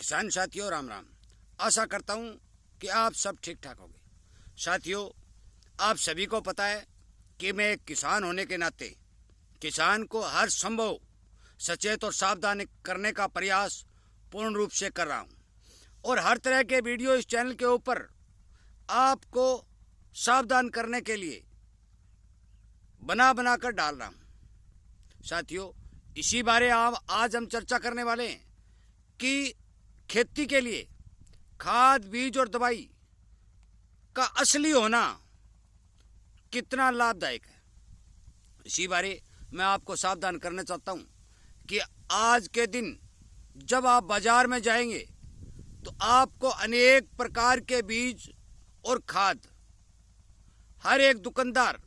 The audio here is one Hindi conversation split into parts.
किसान साथियों राम राम। आशा करता हूँ कि आप सब ठीक ठाक होंगे। साथियों, आप सभी को पता है कि मैं एक किसान होने के नाते किसान को हर संभव सचेत और सावधान करने का प्रयास पूर्ण रूप से कर रहा हूँ और हर तरह के वीडियो इस चैनल के ऊपर आपको सावधान करने के लिए बना कर डाल रहा हूँ। साथियों, इसी बारे आज हम चर्चा करने वाले हैं कि खेती के लिए खाद, बीज और दवाई का असली होना कितना लाभदायक है। इसी बारे मैं आपको सावधान करना चाहता हूं कि आज के दिन जब आप बाजार में जाएंगे तो आपको अनेक प्रकार के बीज और खाद हर एक दुकानदार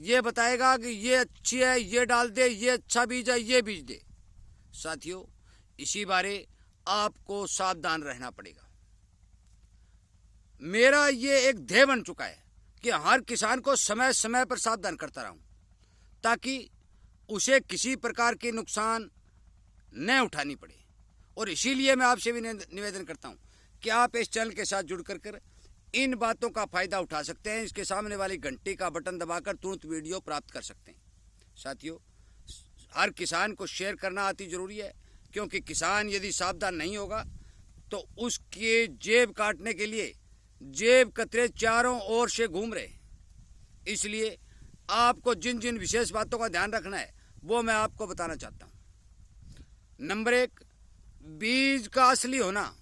ये बताएगा कि ये अच्छी है, ये डाल दे, ये अच्छा बीज है, ये बीज दे। साथियों, इसी बारे आपको सावधान रहना पड़ेगा। मेरा ये एक ध्येय बन चुका है कि हर किसान को समय समय पर सावधान करता रहूं ताकि उसे किसी प्रकार के नुकसान न उठानी पड़े। और इसीलिए मैं आपसे भी निवेदन करता हूं कि आप इस चैनल के साथ जुड़ कर इन बातों का फायदा उठा सकते हैं। इसके सामने वाली घंटी का बटन दबाकर तुरंत वीडियो प्राप्त कर सकते हैं। साथियों, हर किसान को शेयर करना अति जरूरी है, क्योंकि किसान यदि सावधान नहीं होगा तो उसके जेब काटने के लिए जेब कतरे चारों ओर से घूम रहे। इसलिए आपको जिन जिन विशेष बातों का ध्यान रखना है वो मैं आपको बताना चाहता हूं। नंबर 1, बीज का असली होना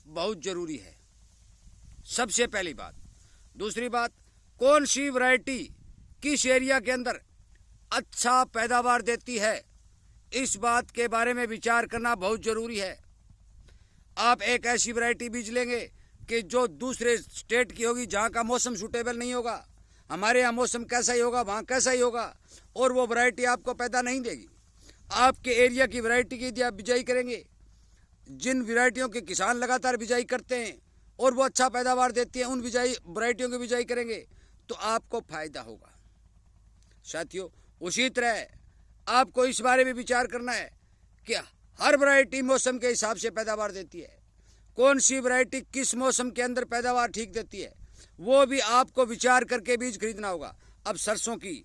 बहुत जरूरी है, सबसे पहली बात। दूसरी बात, कौन सी वैरायटी किस एरिया के अंदर अच्छा पैदावार देती है, इस बात के बारे में विचार करना बहुत जरूरी है। आप एक ऐसी वैरायटी बीज लेंगे कि जो दूसरे स्टेट की होगी, जहाँ का मौसम सूटेबल नहीं होगा, हमारे यहाँ मौसम कैसा ही होगा, वहाँ कैसा ही होगा, और वो वैरायटी आपको पैदा नहीं देगी। आपके एरिया की वैरायटी की यदि आप बिजाई करेंगे, जिन वैरायटियों के किसान लगातार बिजाई करते हैं और वो अच्छा पैदावार देती है, उन वैरायटियों की बिजाई करेंगे तो आपको फायदा होगा। साथियों, उसी तरह आपको इस बारे में विचार करना है कि हर वैरायटी मौसम के हिसाब से पैदावार देती है। कौन सी वैरायटी किस मौसम के अंदर पैदावार ठीक देती है, वो भी आपको विचार करके बीज खरीदना होगा। अब सरसों की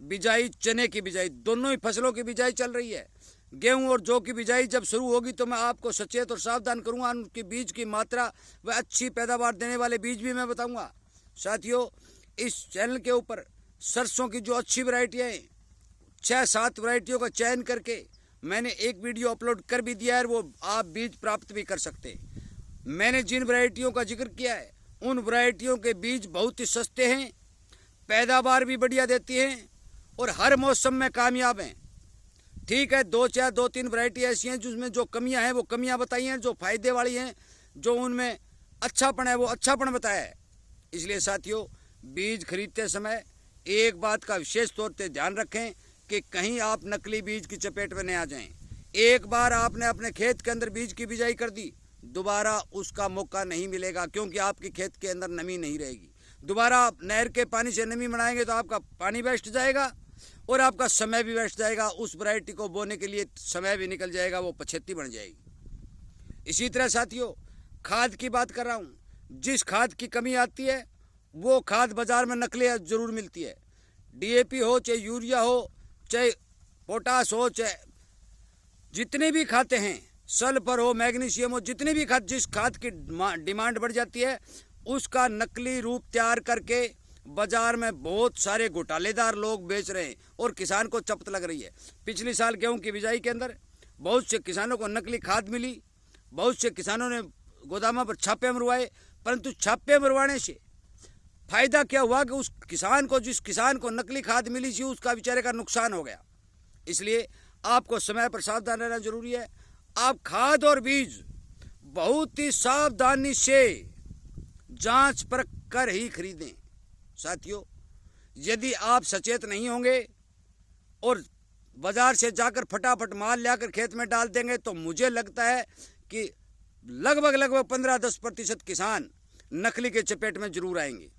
बिजाई, चने की बिजाई, दोनों ही फसलों की बिजाई चल रही है। गेहूं और जौ की बिजाई जब शुरू होगी तो मैं आपको सचेत और सावधान करूंगा। उनकी बीज की मात्रा व अच्छी पैदावार देने वाले बीज भी मैं बताऊंगा। साथियों, इस चैनल के ऊपर सरसों की जो अच्छी वैरायटियाँ हैं, 6-7 वैरायटियों का चयन करके मैंने एक वीडियो अपलोड कर भी दिया है, वो आप बीज प्राप्त भी कर सकते हैं। मैंने जिन वैरायटियों का जिक्र किया है उन वैरायटियों के बीज बहुत ही सस्ते हैं, पैदावार भी बढ़िया देती हैं और हर मौसम में कामयाब हैं। ठीक है, 2-3 वैरायटी ऐसी हैं जिसमें जो कमियां हैं वो कमियां बताई हैं, जो फायदे वाली हैं, जो उनमें अच्छापन है वो अच्छापन बताया है। इसलिए साथियों, बीज खरीदते समय एक बात का विशेष तौर पर ध्यान रखें कि कहीं आप नकली बीज की चपेट में न आ जाएं। एक बार आपने अपने खेत के अंदर बीज की बिजाई कर दी, दोबारा उसका मौका नहीं मिलेगा, क्योंकि आपके खेत के अंदर नमी नहीं रहेगी। दोबारा आप नहर के पानी से नमी बनाएंगे तो आपका पानी वेस्ट जाएगा और आपका समय भी वेस्ट जाएगा। उस वैरायटी को बोने के लिए समय भी निकल जाएगा, वो पछेती बन जाएगी। इसी तरह साथियों, खाद की बात कर रहा हूँ। जिस खाद की कमी आती है वो खाद बाजार में नकली जरूर मिलती है। DAP हो, चाहे यूरिया हो, चाहे पोटास हो, चाहे जितने भी खाते हैं, सल्फर हो, मैग्नीशियम हो, जितनी भी खाद, जिस खाद की डिमांड बढ़ जाती है उसका नकली रूप तैयार करके बाजार में बहुत सारे घोटालेदार लोग बेच रहे हैं और किसान को चपत लग रही है। पिछले साल गेहूं की बिजाई के अंदर बहुत से किसानों को नकली खाद मिली, बहुत से किसानों ने गोदामों पर छापे मरवाए, परंतु छापे मरवाने से फायदा क्या हुआ कि उस किसान को, जिस किसान को नकली खाद मिली थी, उसका बेचारे का नुकसान हो गया। इसलिए आपको समय पर सावधान रहना जरूरी है। आप खाद और बीज बहुत ही सावधानी से जांच परख कर ही खरीदें। साथियों, यदि आप सचेत नहीं होंगे और बाजार से जाकर फटाफट माल लाकर खेत में डाल देंगे तो मुझे लगता है कि लगभग 15-10% किसान नकली के चपेट में जरूर आएंगे।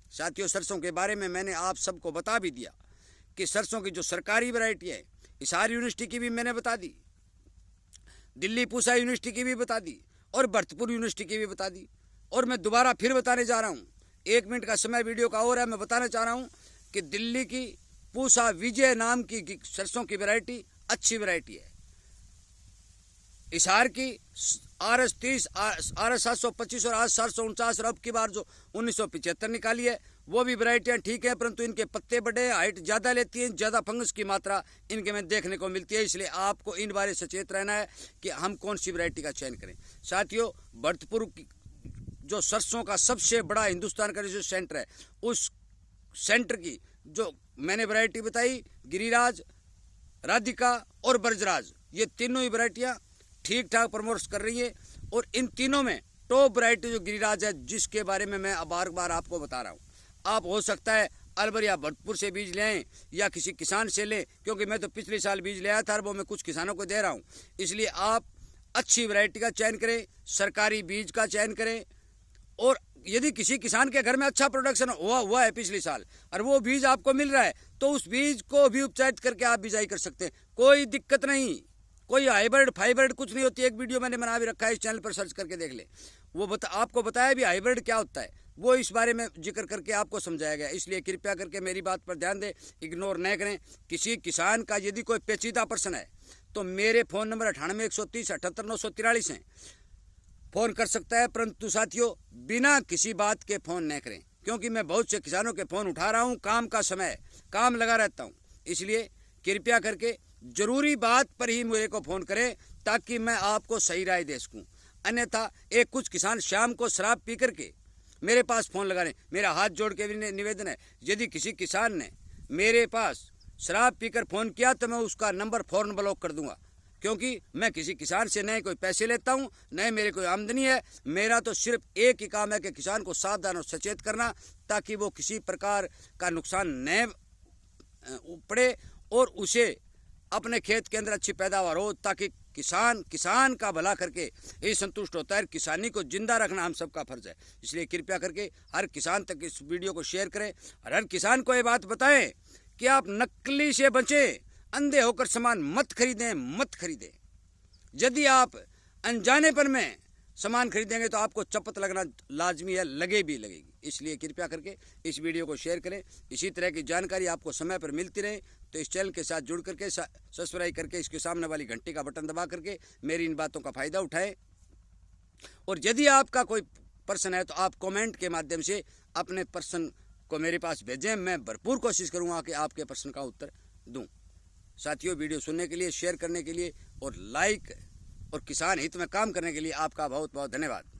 साथियों, सरसों के बारे में मैंने आप सबको बता भी दिया कि सरसों की जो सरकारी वैरायटी है, हिसार यूनिवर्सिटी की भी मैंने बता दी। दिल्ली पूसा यूनिवर्सिटी की भी बता दी और भरतपुर यूनिवर्सिटी की भी बता दी। और मैं दोबारा फिर बताने जा रहा हूँ, 1 मिनट का समय वीडियो का और है, मैं बताना चाह रहा हूँ कि दिल्ली की पूसा विजय नाम की सरसों की वैरायटी अच्छी वैरायटी है। हिसार की RS30, RS725 और RS749 और अब की बार जो 1975 निकाली है वो भी वैरायटियाँ ठीक है, परंतु इनके पत्ते बड़े, हाइट ज़्यादा लेती हैं, ज़्यादा फंगस की मात्रा इनके में देखने को मिलती है। इसलिए आपको इन बारे सचेत रहना है कि हम कौन सी वैरायटी का चयन करें। साथियों, भरतपुर की जो सरसों का सबसे बड़ा हिंदुस्तान का जो सेंटर है, उस सेंटर की जो मैंने वैरायटी बताई, गिरिराज, राधिका और ब्रजराज, ये तीनों ही वैरायटियाँ ठीक ठाक प्रमोट कर रही है। और इन तीनों में टॉप वैरायटी जो गिरिराज है, जिसके बारे में मैं बार बार आपको बता रहा हूँ, आप हो सकता है अलवर या भरतपुर से बीज ले आएँ या किसी किसान से लें, क्योंकि मैं तो पिछले साल बीज ले आया था और वो मैं कुछ किसानों को दे रहा हूँ। इसलिए आप अच्छी वैरायटी का चयन करें, सरकारी बीज का चयन करें। और यदि किसी किसान के घर में अच्छा प्रोडक्शन हुआ है पिछले साल और वो बीज आपको मिल रहा है, तो उस बीज को भी उपचारित करके आप बिजाई कर सकते हैं, कोई दिक्कत नहीं। कोई हाइब्रिड फाइब्रिड कुछ नहीं होती। एक वीडियो मैंने बना भी रखा है, इस चैनल पर सर्च करके देख ले, वो आपको बताया भी हाइब्रिड क्या होता है, वो इस बारे में जिक्र करके आपको समझाया गया। इसलिए कृपया करके मेरी बात पर ध्यान दें, इग्नोर न करें। किसी किसान का यदि कोई पेचीदा प्रश्न है तो मेरे फ़ोन नंबर 98 130 78 943 हैं, फ़ोन कर सकता है। परंतु साथियों, बिना किसी बात के फ़ोन न करें, क्योंकि मैं बहुत से किसानों के फ़ोन उठा रहा हूँ, काम का समय, काम लगा रहता हूँ। इसलिए कृपया करके जरूरी बात पर ही मेरे को फ़ोन करें, ताकि मैं आपको सही राय दे सकूँ। अन्यथा एक कुछ किसान शाम को शराब पी करके मेरे पास फ़ोन लगा रहे। मेरा हाथ जोड़ के भी निवेदन है, यदि किसी किसान ने मेरे पास शराब पीकर फ़ोन किया तो मैं उसका नंबर फ़ौरन ब्लॉक कर दूंगा, क्योंकि मैं किसी किसान से न कोई पैसे लेता हूं, न मेरे कोई आमदनी है। मेरा तो सिर्फ एक ही काम है कि किसान को सावधान और सचेत करना, ताकि वो किसी प्रकार का नुकसान न पड़े और उसे अपने खेत के अंदर अच्छी पैदावार हो, ताकि किसान का भला करके ये संतुष्ट होता है। किसानी को जिंदा रखना हम सबका फर्ज है। इसलिए कृपया करके हर किसान तक इस वीडियो को शेयर करें और हर किसान को ये बात बताएं कि आप नकली से बचें, अंधे होकर सामान मत खरीदें। यदि आप अनजानेपन में सामान खरीदेंगे तो आपको चपत लगना लाजमी है, लगेगी। इसलिए कृपया करके इस वीडियो को शेयर करें। इसी तरह की जानकारी आपको समय पर मिलती रहे तो इस चैनल के साथ जुड़ करके सब्सक्राइब करके इसके सामने वाली घंटी का बटन दबा करके मेरी इन बातों का फ़ायदा उठाएं। और यदि आपका कोई प्रश्न है तो आप कमेंट के माध्यम से अपने प्रश्न को मेरे पास भेजें। मैं भरपूर कोशिश करूँगा कि आपके प्रश्न का उत्तर दूँ। साथियों, वीडियो सुनने के लिए, शेयर करने के लिए और लाइक और किसान हित में काम करने के लिए आपका बहुत बहुत धन्यवाद।